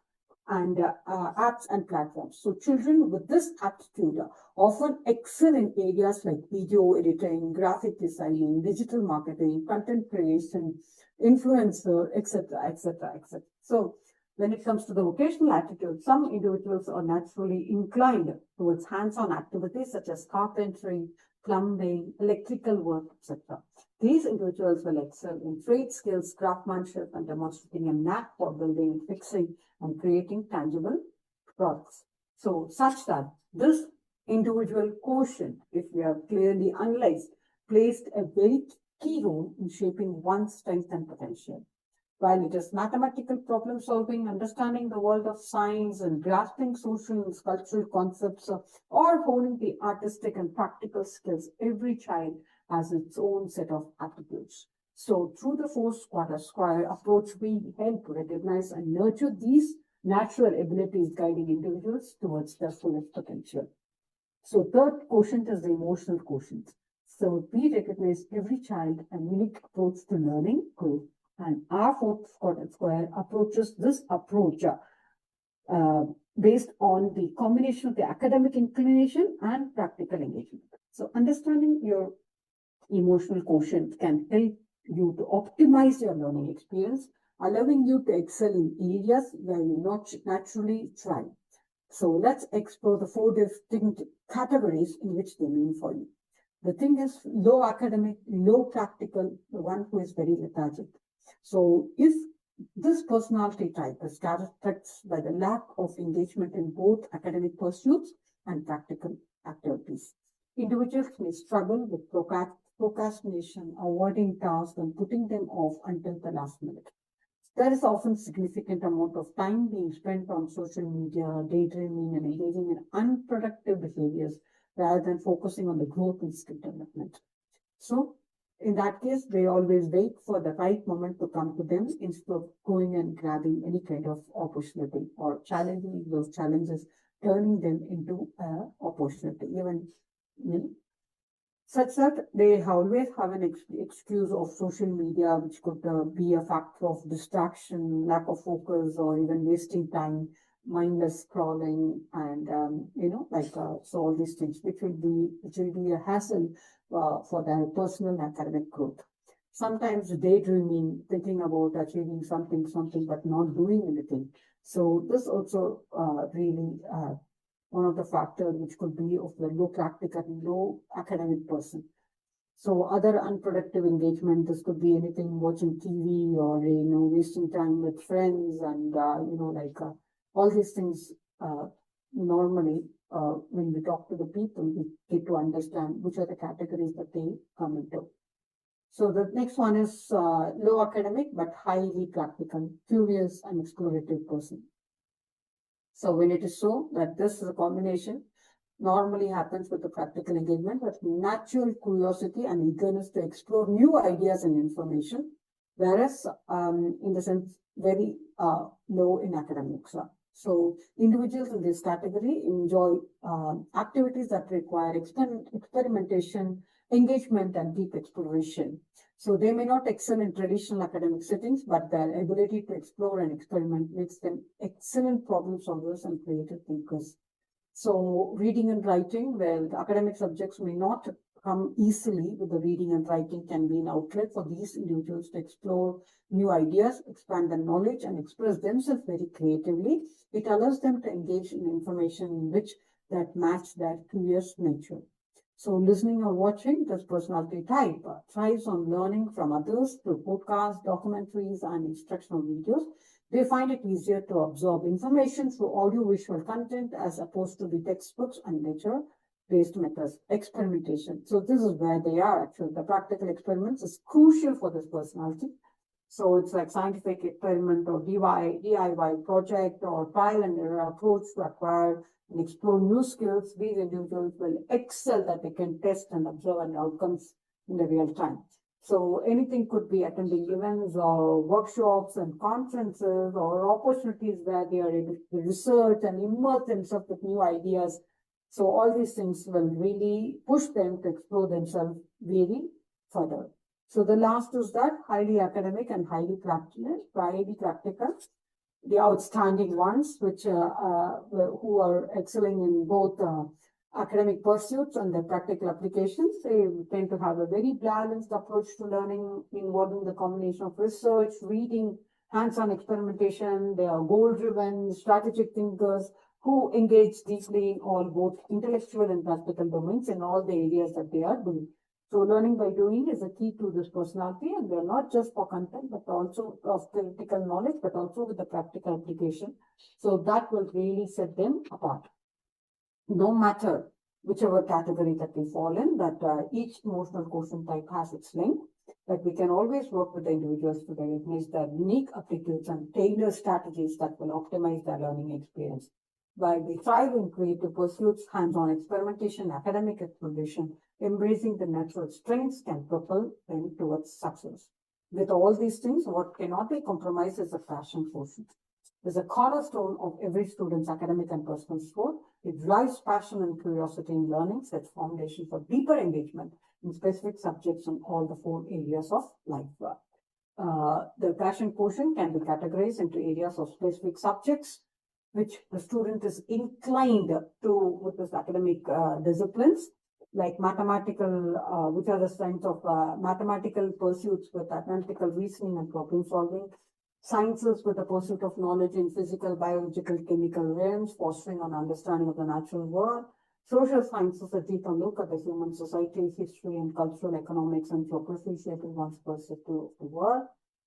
and apps and platforms. So children with this aptitude often excel in areas like video editing, graphic designing, digital marketing, content creation, influencer, etc., etc., etc. So when it comes to the vocational attitude, some individuals are naturally inclined towards hands-on activities such as carpentry, plumbing, electrical work, etc. These individuals will excel in trade skills, craftsmanship, and demonstrating a knack for building, fixing, and creating tangible products. So, such that this individual quotient, if we are clearly analyzed, plays a very key role in shaping one's strength and potential. While it is mathematical problem solving, understanding the world of science, and grasping social and cultural concepts, or honing the artistic and practical skills, every child has its own set of aptitudes. So, through the four square approach, we help recognize and nurture these natural abilities, guiding individuals towards their fullest potential. So, third quotient is the emotional quotient. So, we recognize every child a unique approach to learning, growth, and our fourth square approaches this approach based on the combination of the academic inclination and practical engagement. So, understanding your emotional quotient can help you to optimize your learning experience, allowing you to excel in areas where you not naturally thrive. So, let's explore the four distinct categories in which they mean for you. The thing is, low academic, low practical, the one who is very lethargic. So, if this personality type is characterized by the lack of engagement in both academic pursuits and practical activities, individuals may struggle with procrastination, avoiding tasks, and putting them off until the last minute. There is often significant amount of time being spent on social media, daydreaming, and engaging in unproductive behaviors rather than focusing on the growth and skill development. So, in that case, they always wait for the right moment to come to them instead of going and grabbing any kind of opportunity or challenging those challenges, turning them into an opportunity. Even such that they always have an excuse of social media, which could be a factor of distraction, lack of focus, or even wasting time, mindless scrolling, and so all these things, which will be a hassle for their personal and academic growth. Sometimes daydreaming, thinking about achieving something, but not doing anything. So this also really one of the factors which could be of the low practical, low academic person. So other unproductive engagement, this could be anything, watching TV or, wasting time with friends and, all these things, normally, when we talk to the people, we get to understand which are the categories that they come into. So the next one is low academic, but highly practical, curious and explorative person. So when it is so that this is a combination, normally happens with the practical engagement, but natural curiosity and eagerness to explore new ideas and information, whereas in the sense very low in academics. So individuals in this category enjoy activities that require experimentation, engagement, and deep exploration. So they may not excel in traditional academic settings, but their ability to explore and experiment makes them excellent problem solvers and creative thinkers. So reading and writing, well, the academic subjects may not come easily with the reading and writing can be an outlet for these individuals to explore new ideas, expand their knowledge, and express themselves very creatively. It allows them to engage in information which that match their curious nature. So listening or watching, this personality type thrives on learning from others through podcasts, documentaries, and instructional videos. They find it easier to absorb information through audio-visual content as opposed to the textbooks and lecture-based methods. Experimentation. So this is where they are actually. The practical experiments is crucial for this personality. So it's like scientific experiment or DIY project or trial and error approach to acquire and explore new skills. These individuals will excel that they can test and observe and outcomes in the real time. So anything could be attending events or workshops and conferences or opportunities where they are able to research and immerse themselves with new ideas. So all these things will really push them to explore themselves very further. So the last is that highly academic and highly practical. the outstanding ones, who are excelling in both academic pursuits and their practical applications. They tend to have a very balanced approach to learning, involving the combination of research, reading, hands-on experimentation. They are goal-driven, strategic thinkers who engage deeply in all both intellectual and practical domains in all the areas that they are doing. So learning by doing is a key to this personality, and they're not just for content, but also of theoretical knowledge, but also with the practical application. So that will really set them apart. No matter whichever category that we fall in, that each emotional quotient type has its length, that we can always work with the individuals to recognize their unique aptitudes and tailor strategies that will optimize their learning experience. While they thrive in creative pursuits, hands-on experimentation, academic exploration, embracing the natural strengths can propel them towards success. With all these things, what cannot be compromised is the passion quotient. Is a cornerstone of every student's academic and personal growth. It drives passion and curiosity in learning, sets foundation for deeper engagement in specific subjects in all the 4 areas of life. The passion quotient can be categorized into areas of specific subjects, which the student is inclined to with his academic disciplines, like mathematical, which are the strengths of mathematical pursuits with analytical reasoning and problem solving, sciences with the pursuit of knowledge in physical, biological, chemical realms, fostering an understanding of the natural world, social sciences, a deeper look at the human society, history and cultural economics and geography, shaping one's perspective of the world,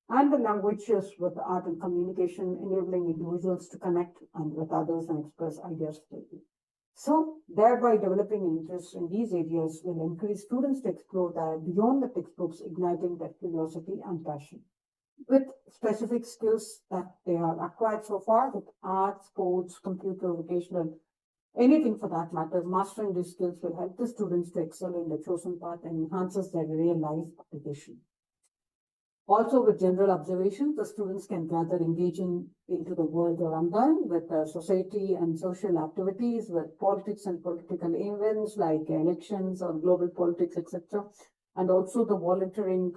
and the languages with art and communication, enabling individuals to connect and with others and express ideas freely. So, thereby developing interest in these areas will encourage students to explore beyond the textbooks, igniting their curiosity and passion. With specific skills that they have acquired so far with art, sports, computer, vocational, anything for that matter, mastering these skills will help the students to excel in the chosen path and enhances their real life application. Also, with general observations, the students can gather engaging into the world around them with society and social activities, with politics and political events like elections or global politics, etc. And also the volunteering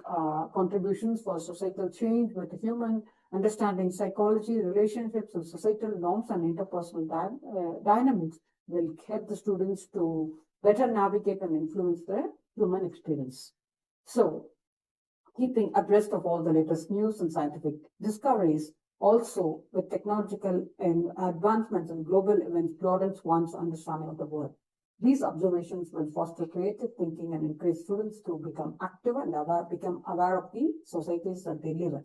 contributions for societal change with human understanding psychology, relationships, and societal norms and interpersonal dynamics will help the students to better navigate and influence their human experience. So, keeping abreast of all the latest news and scientific discoveries, also with technological and advancements and global events, broadens one's understanding of the world. These observations will foster creative thinking and encourage students to become active and become aware of the societies that they live in.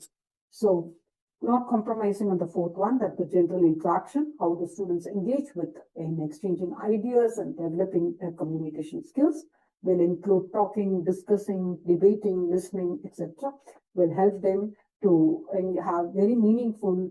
So, not compromising on the 4th one, that the general interaction, how the students engage with in exchanging ideas and developing their communication skills, will include talking, discussing, debating, listening, etc. will help them to have very meaningful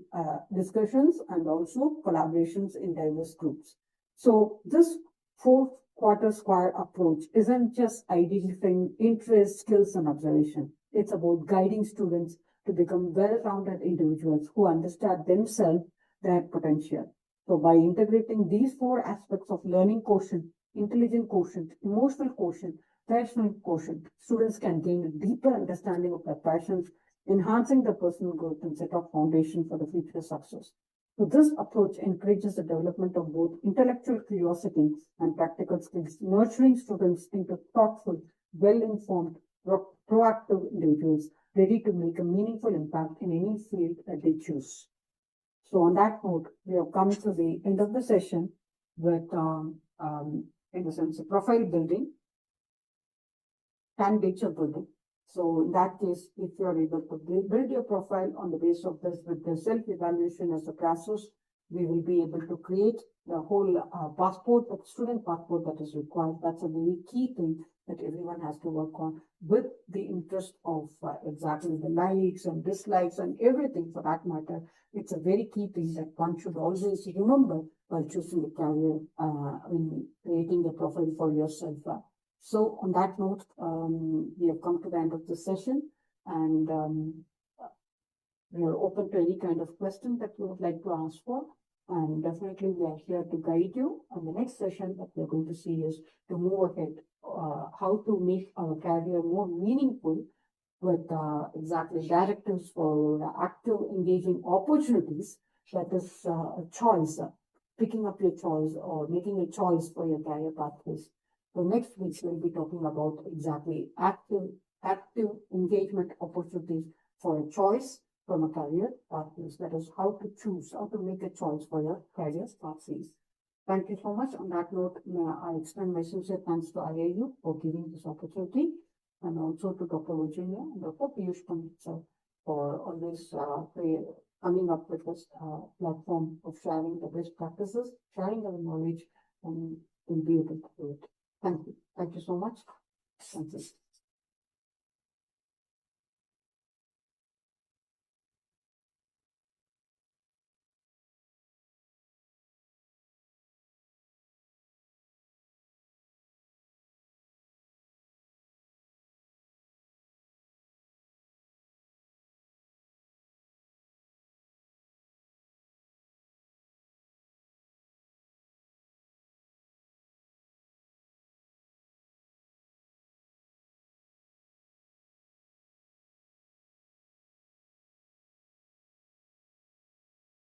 discussions and also collaborations in diverse groups. So this 4-quarter square approach isn't just identifying interests, skills, and observation. It's about guiding students to become well-rounded individuals who understand themselves, their potential. So by integrating these 4 aspects of learning quotient, intelligent quotient, emotional quotient, rational quotient, students can gain a deeper understanding of their passions, enhancing their personal growth and set up foundation for the future success. So this approach encourages the development of both intellectual curiosity and practical skills, nurturing students into thoughtful, well-informed, proactive individuals ready to make a meaningful impact in any field that they choose. So on that note, we have come to the end of the session with, in a sense, profile building, candidature building. So in that case, if you are able to build your profile on the basis of this with the self-evaluation as a process, we will be able to create the whole passport, the student passport that is required. That's a very key thing that everyone has to work on with the interest of exactly the likes and dislikes and everything for that matter. It's a very key thing that one should always remember while choosing a career when creating a profile for yourself. So on that note, we have come to the end of the session, and we are open to any kind of question that you would like to ask for. And definitely we are here to guide you. And the next session that we're going to see is to move ahead, how to make our career more meaningful with exactly directives for active engaging opportunities that is a choice, picking up your choice or making a choice for your career pathways. So next week we'll be talking about exactly active engagement opportunities for a choice from a career pathways. That is how to choose, how to make a choice for your career pathways. Thank you so much. On that note, I extend my sincere thanks to IIU for giving this opportunity, and also to Dr. Virginia and Dr. Piyush Pandit for always coming up with this platform of sharing the best practices, sharing our knowledge, and we'll be able to do it. Thank you. Thank you so much. Thank you.